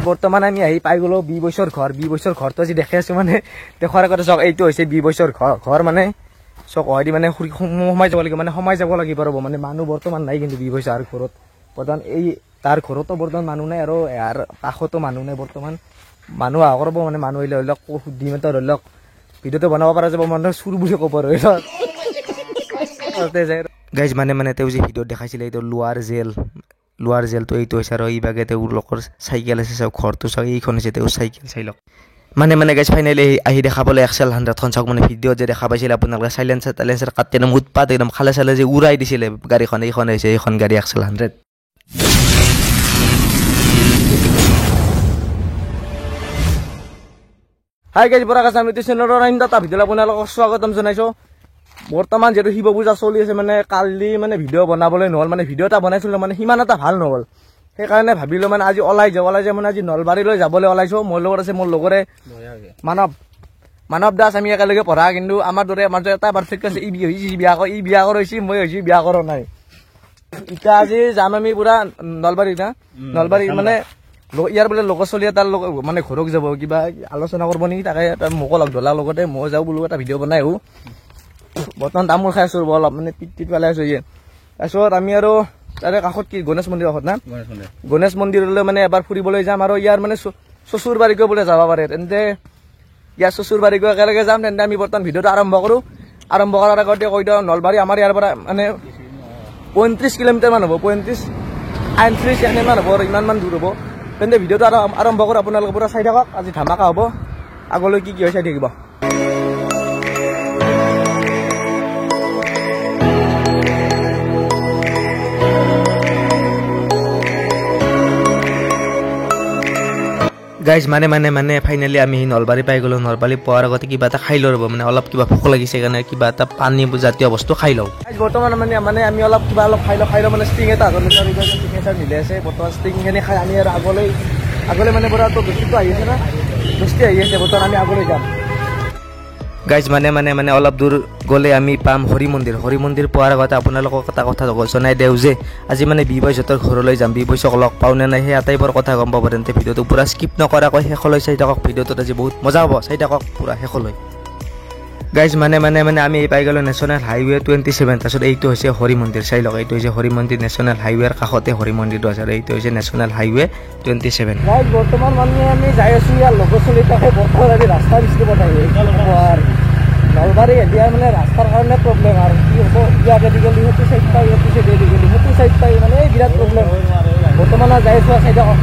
বৰ্তমান আমি আহি পাই গ'লো বি বছৰ ঘৰটো আজি দেখি আছো মানে দেখাৰ আগতে চাওক এইটো হৈছে বি বছৰ ঘৰ মানে চক হয়দি মানে সোমাই যাব লাগিব মানে সোমাই যাব লাগিব ৰ'ব মানে মানুহ বৰ্তমান নাই কিন্তু বি বছৰ ঘৰত বৰ্তমান এই তাৰ ঘৰতো বৰ্তমান মানুহ নাই আৰু ইয়াৰ কাষতো মানুহ নাই বৰ্তমান মানুহ আহ কৰিব মানে মানুহ আহিলে ধৰি লওক দিম এটা ধৰি লওক ভিডিঅ'টো বনাব পৰা যাব মানুহ চুৰ বুলি ক'ব আৰু গাইজ মানে তেওঁ যে ভিডিঅ'ত দেখাইছিলে এইটো লোৱাৰ জেলটো এইটো হৈছে আৰু এইভাগে তেওঁলোকৰ চাইকেল আছে চাওক ঘৰটো চাওক এইখন হৈছে তেওঁৰ চাইকেল চাই লওক মানে গাইজ ফাইনেলি আহি দেখা পালে এক্সেল 100খন চাওক মানে ভিডিঅ'ত যে দেখা পাইছিলে আপোনালোকে চাইলেঞ্চাৰ কাটি একদম উৎপাত একদম খালে চালে যে উৰাই দিছিলে গাড়ীখন এইখন হৈছে এইখন গাড়ী এক্সেল 100 হাই গাইজ বৰা কাছে আমি চেনেলৰ এটা ভিডিঅ' আপোনালোকক স্বাগতম জনাইছোঁ বৰ্তমান যেহেতু শিৱ পূজা চলি আছে মানে কালি মানে ভিডিঅ' বনাবলৈ নহ'ল মানে ভিডিঅ' এটা বনাইছিলোঁ মানে সিমান এটা ভাল নহ'ল সেইকাৰণে ভাবিলোঁ মানে আজি ওলাই যাওঁ মানে আজি নলবাৰীলৈ যাবলৈ ওলাইছোঁ মোৰ লগত আছে মোৰ লগৰে মানৱ দাস আমি একেলগে পঢ়া কিন্তু আমাৰ দৰে আমাৰ এটা পাৰ্থক্য আছে ই বিয়া কৰিছে মই হৈছি বিয়া কৰা নাই এতিয়া আজি যাম আমি পুৰা নলবাৰী মানে ইয়াৰ বোলে লগৰ চলি তাৰ লগত মানে ঘৰক যাব কিবা আলোচনা কৰিব নেকি তাকে মোকো লগ ধৰাৰ লগতে মই যাওঁ বোলো এটা ভিডিঅ' বনাই আহোঁ বৰ্তমান তামোল খাই আছোঁ অলপ মানে পিট পেলাই আছোঁ তাৰপিছত আমি আৰু তাৰে কাষত কি গণেশ মন্দিৰ কাষত না গণেশ মন্দিৰলৈ মানে এবাৰ ফুৰিবলৈ যাম আৰু ইয়াৰ মানে চচুৰ বাৰীকো বোলে যাব পাৰে তেন্তে ইয়াৰ চচুৰ বাৰীকো একেলগে যাম তেন্তে আমি বৰ্তমান ভিডিঅ'টো আৰম্ভ কৰাৰ আগতে কৈ দিওঁ নলবাৰী আমাৰ ইয়াৰ পৰা মানে 35 কিলোমিটাৰমান হ'ব 39 এনেমান হ'ব আৰু ইমানমান দূৰ হ'ব তেন্তে ভিডিঅ'টো আৰম্ভ কৰোঁ আপোনালোকে পুৰা চাই থাকক আজি ধামাকা হ'ব আগলৈ কি হয় চাই থাকিব গাইজ মানে ফাইনেলি আমি নলবাৰী পাই গ'লো নলবাৰী পোৱাৰ আগতে কিবা এটা খাই লওঁ ৰ'ব মানে অলপ কিবা ভোক লাগিছে কাৰণে কিবা এটা পানী জাতীয় বস্তু খাই লওঁ বৰ্তমান মানে আমি অলপ খাই লওঁ মানে ষ্টিং এটা মিলি আছে বৰ্তমান ষ্টিংখিনি খাই আমি আৰু আগলৈ মানে বৰা বস্তুটো আহি আছে না বস্তু আহি আছে বৰ্তমান আমি আগলৈ যাম গাইজ মানে অলপ দূৰ গ'লে আমি পাম হৰি মন্দিৰ পোৱাৰ আগতে আপোনালোকক এটা কথা জনাই দিওঁ যে আজি মানে বিবৈহঁতৰ ঘৰলৈ যাম বিবৈক লগ পাওঁ নে নাই সেই আটাইবোৰ কথা গম পাব তেন্তে ভিডিঅ'টো পুৰা স্কিপ নকৰাকৈ শেষলৈ চাই থাকক ভিডিঅ'টোত আজি বহুত মজা হ'ব চাই থাকক পুৰা শেষলৈ গাইজ মানে আমি পাই গ'লোঁ নেশ্যনেল হাইৱে 27 তাৰপিছত এইটো হৈছে হৰি মন্দিৰ চাই লওক এইটো হৈছে হৰি মন্দিৰ নেশ্যনেল হাইৱেৰ কাষতে হৰি মন্দিৰটো আছে আৰু এইটো হৈছে নেশ্যনেল হাইৱে 27 গাইজ বৰ্তমান মানে আমি যাই আছোঁ ইয়াৰ লগৰ চলি থাকে বৰ্তমান আজি ৰাস্তা বিচি পঠাই নলবাৰী এতিয়া মানে ৰাস্তাৰ কাৰণে প্ৰব্লেম আৰু কি হ'ব ইয়াত এদিগলি সেইটো চাইড পাই সেইটো চাইড পাই মানে বিৰাট প্ৰব্লেম বৰ্তমান যাই আছোঁ চাই থাকক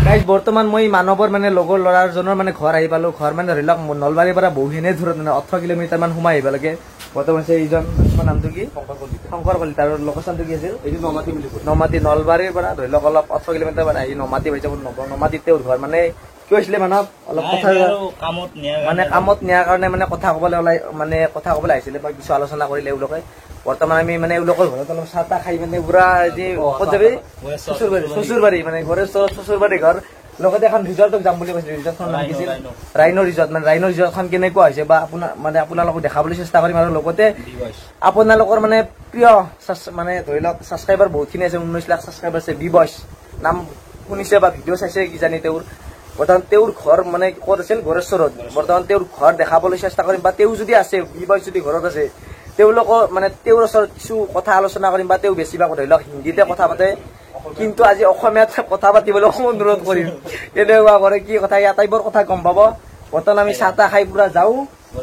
গাইজ বৰ্তমান মই মানৱৰ মানে লগৰ ল'ৰাজনৰ মানে ঘৰ আহি পালোঁ ঘৰ মানে ধৰি লওক নলবাৰীৰ পৰা বহুখিনি দূৰত মানে 18 কিলোমিটাৰমান সোমাই আহিব লাগে বৰ্তমান আছে এইজন নামটো কি শংকৰ কলিতা আৰু লোকেশ্যনটো কি আছিল নমাতি নলবাৰীৰ পৰা ধৰি লওক অলপ 18 কিলোমিটাৰ মানে আহি নমাতি হৈ যাব নমাতি তেওঁৰ ঘৰ মানে কি হৈছিলে মানৱ অলপ কথা মানে কামত নিয়াৰ কাৰণে মানে কথা ক'বলৈ আহিছিলে বা কিছু আলোচনা কৰিলে এওঁলোকে বৰ্তমান আমি মানে এওঁলোকৰ ঘৰত অলপ চাহ তাহ খাই মানে পুৰা আজি ক'ত যাবি চচুৰবাৰী মানে চচুৰবাৰী ঘৰ লগতে এখন ৰিজৰ্টত যাম বুলি কৈছিল ৰিজৰ্টখন নাম দিছিল ৰাইনো ৰিজৰ্টখন কেনেকুৱা হৈছে বা আপোনালোকক দেখাবলৈ চেষ্টা কৰিম আৰু লগতে আপোনালোকৰ মানে প্ৰিয় মানে ধৰি লওক ছাবস্ক্ৰাইবাৰ বহুতখিনি আছে 19 লাখ ছাবস্ক্ৰাইবাৰ আছে বি বয়ছ নাম শুনিছে বা ভিডিঅ' চাইছে কিজানি বৰ্তমান তেওঁৰ ঘৰ মানে ক'ত আছিল গড়েশ্বৰত বৰ্তমান তেওঁৰ ঘৰ দেখাবলৈ চেষ্টা কৰিম বা তেওঁ যদি আছে বি বয়ছ যদি ঘৰত আছে তেওঁলোকৰ মানে তেওঁৰ ওচৰত কিছু কথা আলোচনা কৰিম বা তেওঁ বেছিভাগ ধৰি লওক হিন্দীতে কথা পাতে কিন্তু আজি অসমীয়াত কথা পাতিবলৈ অনুৰোধ কৰিম তেনেকুৱা কৰে কি কথা আটাইবোৰ কথা গম পাব বৰ্তমান আমি চাহ তাহ খাই পুৰা যাওঁ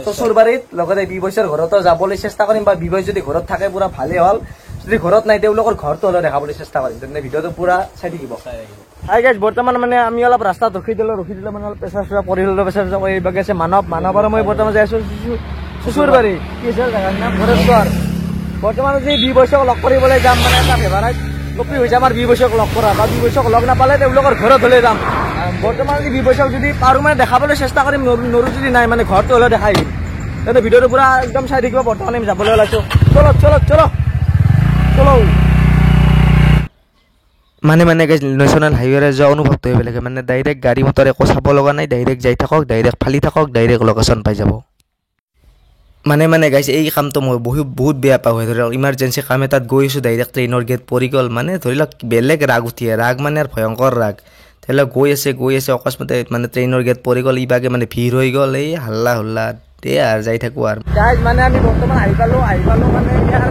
চচুৰবাৰীত লগতে বি বয়ছৰ ঘৰতো যাবলৈ চেষ্টা কৰিম বা বি বয়ছ যদি ঘৰত থাকে পুৰা ভালেই হ'ল যদি ঘৰত নাই তেওঁলোকৰ ঘৰটো হ'লেও দেখাবলৈ চেষ্টা কৰিম তেন্তে ভিডিঅ'টো পুৰা চাই থাকিব হাই গাইজ বৰ্তমান মানে আমি অলপ ৰাস্তাত ৰখি দিলোঁ মানে অলপ প্ৰেছাৰ পৰি ল'লোঁ প্ৰেছাৰ এইভাগে আছে মানৱ আৰু মই বৰ্তমান যাই আছোঁ চচুৰবাৰী কি আছে জেগাৰ নাম ঘৰেশ্বৰ বৰ্তমান আজি বি বয়ছক লগ কৰিবলৈ যাম মানে এটা ফেভাৰাইট টপিক হৈছে আমাৰ বি বয়ছক লগ কৰা বা বি বয়ছক লগ নাপালে তেওঁলোকৰ ঘৰত হ'লে যাম বৰ্তমান আজি বি বয়ছক যদি পাৰোঁ মানে দেখাবলৈ চেষ্টা কৰিম নৰো যদি নাই মানে ঘৰটো হ'লেও দেখাই দিম তেন্তে ভিডিঅ'টো পুৰা একদম চাই থাকিব বৰ্তমান আমি যাবলৈ ওলাইছোঁ চলো মানে নেশ্যনেল হাইৱেৰে যোৱা অনুভৱটো এইবিলাকে মানে ডাইৰেক্ট গাড়ী মটৰ একো চাব লগা নাই ডাইৰেক্ট যাই থাকক ডাইৰেক্ট ফালি থাকক ডাইৰেক্ট লোকেশ্যন পাই যাব মানে গাইজ এই কামটো মই বহুত বেয়া পাওঁ ধৰি লওক ইমাৰ্জেঞ্চি কাম এটাত গৈ আছোঁ ডাইৰেক্ট ট্ৰেইনৰ গেট পৰি গ'ল মানে ধৰি লওক বেলেগ ৰাগ উঠিয়ে ৰাগ মানে ভয়ংকৰ ৰাগ তেতিয়াহ'লে গৈ আছে অকস্মাতে মানে ট্ৰেইনৰ গেট পৰি গ'ল ইবাগে মানে ভিৰ হৈ গ'ল এই হাল্লা হুল্লা দে আৰু যাই থাকোঁ আৰু গাইজ মানে আমি বৰ্তমান আহি পালোঁ মানে ইয়াৰ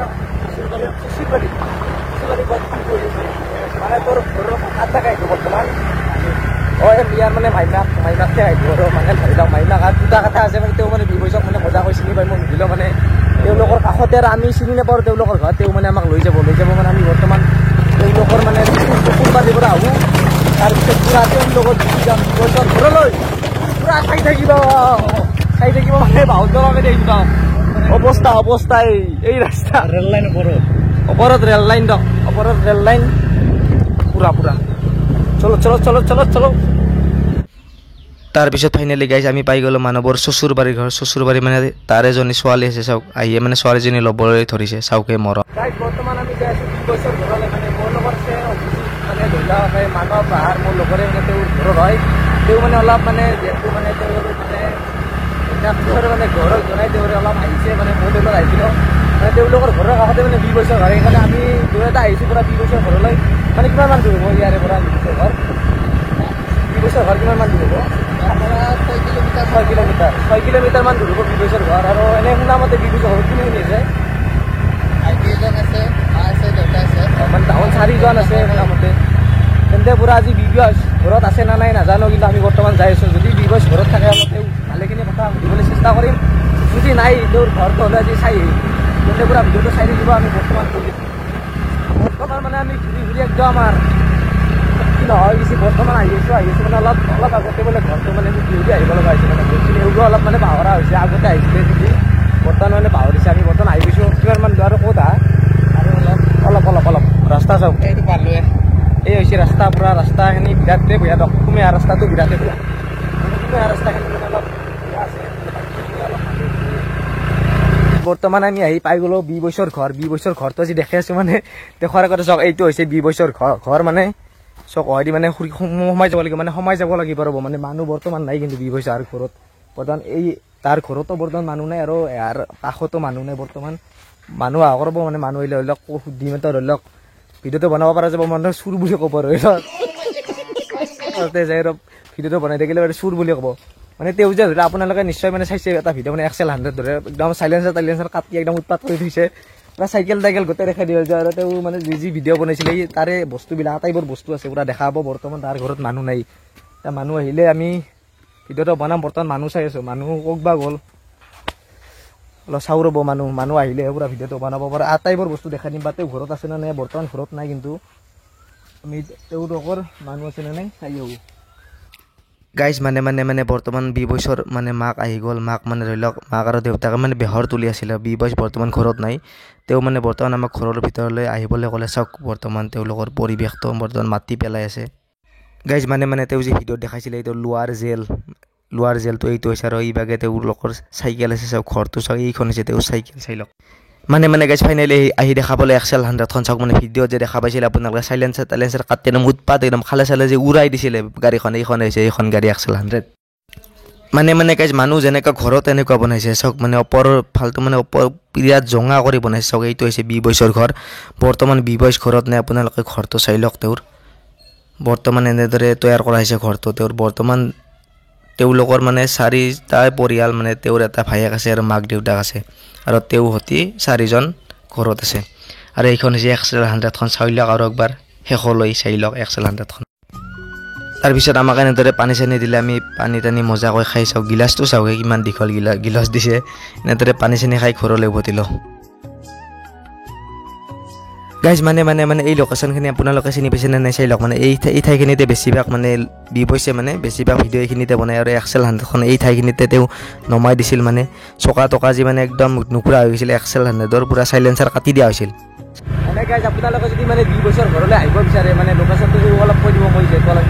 মানে তোৰ ঘৰৰ কাষত থাকাই বৰ্তমান ইয়াৰ মানে মাইনাকহে আহিব আৰু মানে ধৰি লওক মাইনাক আৰু দুটা কথা আছে মানে তেওঁ মানে বিবৈচক মানে মজাকৈ চিনি পাই মই সুধিলোঁ মানে তেওঁলোকৰ কাষতে আৰু আমি চিনি নাপাওঁ তেওঁলোকৰ ঘৰত তেওঁ মানে আমাক লৈ যাব মানে আমি বৰ্তমান তেওঁলোকৰ মানে কোনবাদিৰ পৰা আহোঁ তাৰপিছত পূৰা তেওঁলোকৰ যাম বিবৈচৰ ঘৰলৈ পূৰা চাই থাকিব মানে বাহুদৰকে দেখিব অৱস্থা এই ৰাস্তা ৰেল লাইন ওপৰত ৰেল লাইন পুৰা চলো তাৰপিছত ফাইনেলি গাইজ আমি পাই গ'লোঁ মানৱৰ শ্বশুৰবাৰীৰ ঘৰ শ্বশুৰবাৰী মানে তাৰ এজনী ছোৱালী আছে চাওক আহিয়ে মানে ছোৱালীজনী ল'বলৈ ধৰিছে চাওকে মৰম বৰ্তমান আমি যাই আছোঁ বিবৈচৰ ঘৰলৈ মানে মোৰ লগত আছে মানে ধৰি লওক মানৱ পাহাৰ মোৰ লগৰে মানে তেওঁৰ ঘৰত হয় তেওঁ মানে অলপ মানে যিহেতু মানে তেওঁৰ মানে ঘৰত জনাই তেওঁৰে অলপ আহিছে মানে মই তেওঁলোক আহিছিলোঁ মানে তেওঁলোকৰ ঘৰৰ কাষতে মানে বিবৈচৰ ঘৰ সেইকাৰণে আমি দুয়োটা আহিছোঁ পৰা বিবৈচৰ ঘৰলৈ মানে কিমান মান দূৰ হ'ব ইয়াৰে পৰা বিবৈচৰ ঘৰ কিমান মান দূৰ হ'ব 6 কিলোমিটাৰ মান দূৰ হ'ব বিবৈচৰ ঘৰ আৰু এনে শুনামতে বিবৈচৰ ঘৰ কোনে শুনিছে মানে টাউন 4জন আছে শুনামতে তেন্তে পূৰা আজি বিবৈচ ঘৰত আছে না নাই নাজানো কিন্তু আমি বৰ্তমান যাই আছোঁ যদি বিবৈচ ঘৰত থাকে অলপ তেওঁ ভালেখিনি কথা সুধিবলৈ চেষ্টা কৰিম যদি নাই তেওঁৰ ঘৰটো হ'লে আজি চাই তেন্তে পূৰা ভিডিঅ'টো চাই থাকিব আমি বৰ্তমান মানে আমি ঘূৰি একদম আৰু কি নহয় কিছু বৰ্তমান আহি আছোঁ মানে অলপ আগতে বোলে ঘৰটো মানে ঘূৰি আহিব লগা হৈছে মানে বস্তুখিনি সেইবোৰ অলপ মানে পাহৰা হৈছে আগতে আহিছিলে যদি বৰ্তমান মানে পাহৰিছে আমি বৰ্তমান আহি গৈছোঁ কিমান মান আৰু ক'ত আৰু অলপ ৰাস্তা চাওক এইটো পালোৱে এই হৈছে ৰাস্তা পূৰা ৰাস্তাখিনি বিৰাটেই বঢ়িয়া দক কুমিয়া ৰাস্তাটো বিৰাটেই বঢ়িয়া কুমিয়া ৰাস্তাখিনি মানে অলপ বৰ্তমান আমি আহি পাই গ'লোঁ বিবৈচৰ ঘৰটো আজি দেখি আছোঁ মানে দেখুৱাৰ আগতে চাওক এইটো হৈছে বিবৈচৰ ঘৰ মানে চক হয়দি মানে সোমাই যাব লাগিব ৰ'ব মানে মানুহ বৰ্তমান নাই কিন্তু বিবৈচাৰ ঘৰত বৰ্তমান এই তাৰ ঘৰতো বৰ্তমান মানুহ নাই আৰু ইয়াৰ কাষতো মানুহ নাই বৰ্তমান মানুহ আহ কৰিব মানে মানুহ আহিলে ধৰি লওক সুধিম এটা ধৰি লওক ভিডিঅ'টো বনাব পৰা যাব মানুহ চুৰ বুলি ক'ব আৰু যাই আৰু ভিডিঅ'টো বনাই থাকিলে চুৰ বুলি ক'ব মানে তেওঁ যে ধৰি আপোনালোকে নিশ্চয় মানে চাইছে এটা ভিডিঅ' মানে XL 100 ধৰে একদম চাইলেঞ্চাৰ কাটি একদম উৎপাত কৰি থৈছে পূৰা চাইকেল গোটেই দেখাই দিয়া যায় আৰু তেওঁ মানে যি ভিডিঅ' বনাইছিলে তাৰে বস্তুবিলাক আটাইবোৰ বস্তু আছে পূৰা দেখা পাব বৰ্তমান তাৰ ঘৰত মানুহ নাই এতিয়া মানুহ আহিলে আমি ভিডিঅ'টো বনাম বৰ্তমান মানুহ চাই আছোঁ মানুহ ক'কবা গ'ল অলপ চাওঁ ৰ'ব মানুহ আহিলেহে পূৰা ভিডিঅ'টো বনাব পৰা আটাইবোৰ বস্তু দেখাই দিম বা তেওঁ ঘৰত আছে নে নাই বৰ্তমান ঘৰত নাই কিন্তু আমি তেওঁলোকৰ মানুহ আছে নে নাই চাই আহোঁ গাইজ মানে বৰ্তমান বিবৈচৰ মানে মাক আহি গ'ল মাক মানে ধৰি লওক মাক আৰু দেউতাকে মানে বেহৰ তুলি আছিলে বিবৈচ বৰ্তমান ঘৰত নাই তেওঁ মানে বৰ্তমান আমাক ঘৰৰ ভিতৰলৈ আহিবলৈ ক'লে চাওক বৰ্তমান তেওঁলোকৰ পৰিৱেশটো বৰ্তমান মাটি পেলাই আছে গাইজ মানে তেওঁ যি ভিডিঅ'ত দেখাইছিলে এইটো লোৱাৰ জেলটো এইটো হৈছে আৰু এইভাগে তেওঁলোকৰ চাইকেল আছে চাওক ঘৰটো চাওক এইখন হৈছে তেওঁৰ চাইকেল চাই লওক মানে গাইজ ফাইনেলি আহি দেখা পালে XL 100খন চাওক মানে ভিডিঅ'ত যে দেখা পাইছিলে আপোনালোকে চাইলেঞ্চাৰ কাটি একদম উৎপাত একদম খালে যে উৰাই দিছিলে গাড়ীখন এইখন হৈছে এইখন গাড়ী XL 100 মানে গাইজ মানুহ যেনেকুৱা ঘৰত এনেকুৱা বনাইছে চাওক মানে ওপৰৰ ফালটো মানে ওপৰ বিৰাট জঙা কৰি বনাইছে চাওক এইটো হৈছে বিবৈচৰ ঘৰ বৰ্তমান বিবৈচ ঘৰত নাই আপোনালোকে ঘৰটো চাই লওক তেওঁৰ বৰ্তমান এনেদৰে তৈয়াৰ কৰা হৈছে ঘৰটো তেওঁৰ বৰ্তমান তেওঁলোকৰ মানে 4টা পৰিয়াল মানে তেওঁৰ এটা ভায়েক আছে আৰু মাক দেউতাক আছে আৰু তেওঁ সতি 4জন ঘৰত আছে আৰু এইখন হৈছে XL 100খন চাই লওক আৰু একবাৰ শেষলৈ চাই লওক XL 100খন তাৰপিছত আমাক এনেদৰে পানী চানী দিলে আমি পানী টানি মজাকৈ খাই চাওক গিলাচটো চাওক কিমান দীঘল গিলাচ দিছে এনেদৰে পানী চানী খাই ঘৰলৈ উভতিলোঁ গাইজ মানে এই লোকেশ্যনখিনি আপোনালোকে চিনি পাইছে নে নাই চাই লওক মানে এই ঠাইখিনিতে বেছিভাগ মানে বিবৈচে মানে বেছিভাগ ভিডিঅ' এইখিনিতে বনায় আৰু XL 100খন এই ঠাইখিনিতে তেওঁ নমাই দিছিল মানে চকা টকা যি মানে একদম নুকুৰা হৈ গৈছিল XL 100ৰ পূৰা চাইলেঞ্চাৰ কাটি দিয়া হৈছিল এনে গাইজ আপোনালোকে যদি মানে বিবৈচৰ ঘৰলৈ আহিব বিচাৰে মানে লোকেশ্যনটো অলপ কৈ দিব মই যিহেতু অলপ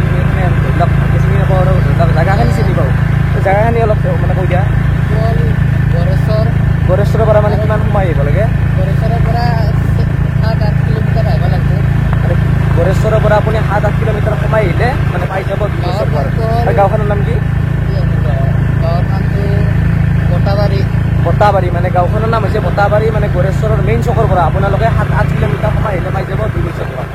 চিনি নাপাওঁ আৰু জেগাখিনি চিনি পাওঁ জেগাখিনি অলপ মানে কৈ দিয়া গড়েশ্বৰৰ পৰা মানে কিমান সময় আহিব লাগে গড়েশ্বৰৰ পৰা 7-8 কিলোমিটাৰ আহিব লাগিব আৰু গড়েশ্বৰৰ পৰা আপুনি 7-8 কিলোমিটাৰ সময় আহিলে মানে পাই যাব গাঁওখনৰ নাম কি গাঁৱৰ নামটো বটাবাৰী মানে গাঁওখনৰ নাম হৈছে বটাবাৰী মানে গড়েশ্বৰৰ মেইন চকৰ পৰা আপোনালোকে 7-8 কিলোমিটাৰ সময় আহিলে পাই যাব বিবৈচৰ ঘৰ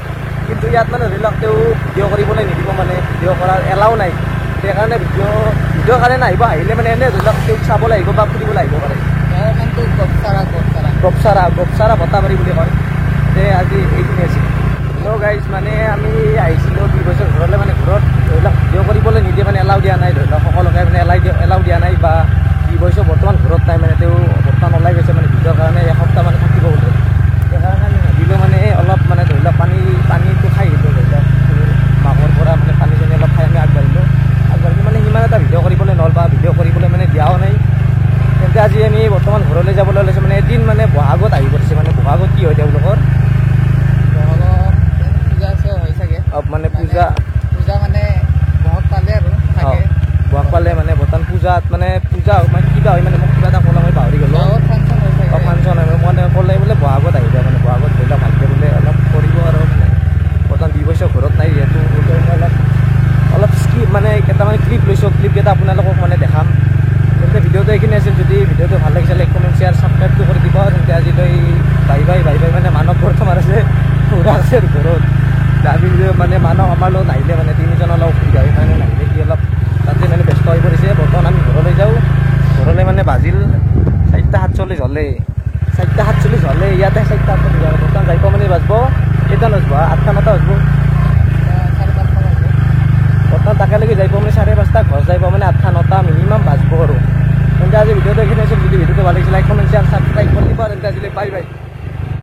কিন্তু ইয়াত মানে ধৰি লওক তেওঁ ভিডিঅ' কৰিবলৈ নিদিব মানে ভিডিঅ' কৰাৰ এলাও নাই সেইকাৰণে ভিডিঅ'ৰ কাৰণে নাহিব আহিলে মানে এনেই ধৰি লওক তেওঁক চাবলৈ আহিব বা ফুৰিবলৈ আহিব পাৰে গপচাৰা ভটাবাৰী বুলি কয় যে আজি এইখিনি আছিল হেল্ল' গাইজ মানে আমি আহিছিলোঁ 2 বছৰ ঘৰলৈ মানে ঘৰত ধৰি লওক ভিডিঅ' কৰিবলৈ নিদিয়ে মানে এলাও দিয়া নাই ধৰি লওক সকলোকে মানে এলাও দিয়া নাই বা 2 বছৰ বৰ্তমান ঘৰত নাই মানে তেওঁ বৰ্তমান ওলাই গৈছে মানে ভিডিঅ'ৰ কাৰণে এসপ্তাহ মানে থাকিব বোলে সেইকাৰণে আমি ভাবিলোঁ মানে অলপ মানে ধৰি লওক পানীটো খাই দিলোঁ ধৰি লওক মাকৰ পৰা মানে পানী চানী অলপ খাই আমি আগবাঢ়িলোঁ মানে সিমান এটা ভিডিঅ' কৰিবলৈ নহ'ল বা ভিডিঅ' কৰিবলৈ মানে দিয়াও নাই তেন্তে আজি আমি বৰ্তমান ঘৰলৈ যাবলৈ ওলাইছোঁ মানে এদিন মানে বহাগত আহি পৰিছে মানে বহাগত কি হয় তেওঁলোকৰ মানে পূজা মানে বহাগ পালে আৰু বহাগ পালে মানে বৰ্তমান পূজাত মানে পূজা মানে কিবা হয় মানে মোক কিবা এটা ক'লে মই পাহৰি গ'লোঁ ফাংচন হয় মানে ক'লে বোলে বহাগত আহিব মানে বহাগত ধৰি লওক ভালকৈ বোলে অলপ কৰিব আৰু মানে বৰ্তমান 2 বছৰ ঘৰত নাই যিহেতু অলপ স্কিপ মানে কেইটামান ক্লিপ লৈছোঁ ক্লিপকেইটা আপোনালোকক মানে দেখাম তেন্তে ভিডিঅ'টো এইখিনি আছিল যদি ভিডিঅ'টো ভাল লাগিছে লাইক কমেণ্ট শ্বেয়াৰ ছাবস্ক্ৰাইবটো কৰি দিব তেন্তে আজিলৈ বাই বাই মানে মানৱ বৰ্তমান আছে পুৰা আছে ঘৰত আমি মানে মানুহ আমাৰ লগত নাহিলে মানে 3জন অলপ অসুবিধা হয় কাৰণে নাহিলে সি অলপ তাতে মানে ব্যস্ত হৈ পৰিছে বৰ্তমান আমি ঘৰলৈ যাওঁ ঘৰলৈ মানে বাজিল 4:47 হ'লে ইয়াতে 4:48 বৰ্তমান যাই পোৱা মানে বাজিব কেইটা নজব 8-9 বাজিব বৰ্তমান তাকেলৈকে যাই পোৱা মানে 5:30 ঘৰ যাই পোৱা মানে 8-9 মিনিমাম বাজিব আৰু তেন্তে আজি ভিডিঅ'টো এইখিনি আছিল যদি ভিডিঅ'টো ভাল লাগিছে লাইক কমেণ্ট শ্বেয়াৰ ছাবস্ক্ৰাইব কৰি দিব তেন্তে আজিলৈ বাই